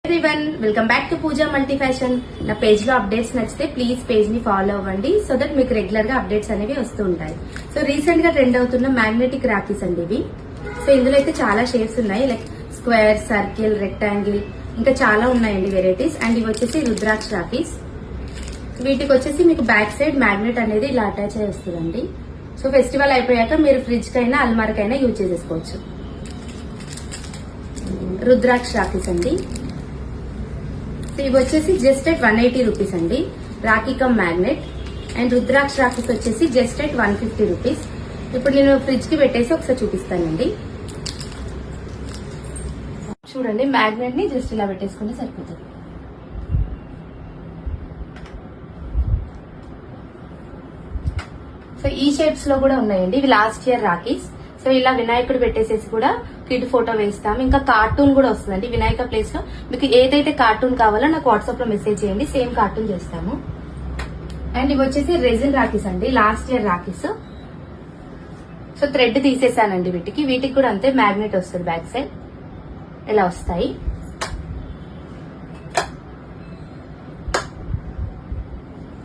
Everyone welcome back to Pooja multi fashion. నా page లో updates నచ్చితే ప్లీజ్ పేజ్ ని ఫాలో అవ్వండి సో దట్ మీకు రెగ్యులర్ గా అప్డేట్స్ అనేవి వస్తూ ఉంటాయి. సో రీసెంట్ గా ట్రెండ్ అవుతున్న మ్యాగ్నెటిక్ రాఖీస్ అండి ఇవి. సో ఇందులో అయితే చాలా షేప్స్ ఉన్నాయి, లైక్ స్క్వేర్, సర్కిల్, రెక్టాంగిల్, ఇంకా చాలా ఉన్నాయండి వెరైటీస్. అండ్ ఇవి వచ్చేసి రుద్రాక్ష రాఖీస్. వీటికి వచ్చేసి మీకు బ్యాక్ సైడ్ మ్యాగ్నెట్ అనేది ఇలా అటాచ్ అయి వస్తుందండి. సో ఫెస్టివల్ అయిపోయాక మీరు ఫ్రిడ్జ్ కైనా అల్మార్కైనా యూజ్ చేసేసుకోవచ్చు. రుద్రాక్ష రాఖీస్ అండి. ఇవి వచ్చేసి జస్ట్ ఎట్ 180 రూపీస్ అండి, రాఖీ కమ్ మ్యాగ్నెట్. అండ్ రుద్రాక్ష రాఖీస్ వచ్చేసి జస్ట్ ఎట్ 150 రూపీస్. ఇప్పుడు నేను ఫ్రిడ్జ్ కి పెట్టేసి ఒకసారి చూపిస్తానండి. చూడండి, మ్యాగ్నెట్ ని జస్ట్ ఇలా పెట్టేసుకుంటే సరిపోతుంది. సో ఈ షేప్స్ లో కూడా ఉన్నాయండి. ఇవి లాస్ట్ ఇయర్ రాఖీస్. సో ఇలా వినాయకుడు పెట్టేసేసి కూడా కిడ్ ఫోటో వేస్తాం. ఇంకా కార్టూన్ కూడా వస్తుందండి వినాయక ప్లేస్ లో. మీకు ఏదైతే కార్టూన్ కావాలో నాకు వాట్సాప్ లో మెసేజ్ చేయండి, సేమ్ కార్టూన్ చేస్తాము. అండ్ ఇవి వచ్చేసి రెజిన్ రాఖీస్ అండి, last year rakhis. So thread తీసేసానండి వీటికి కూడా అంతే, మ్యాగ్నెట్ వస్తుంది బ్యాక్ సైడ్ ఇలా వస్తాయి.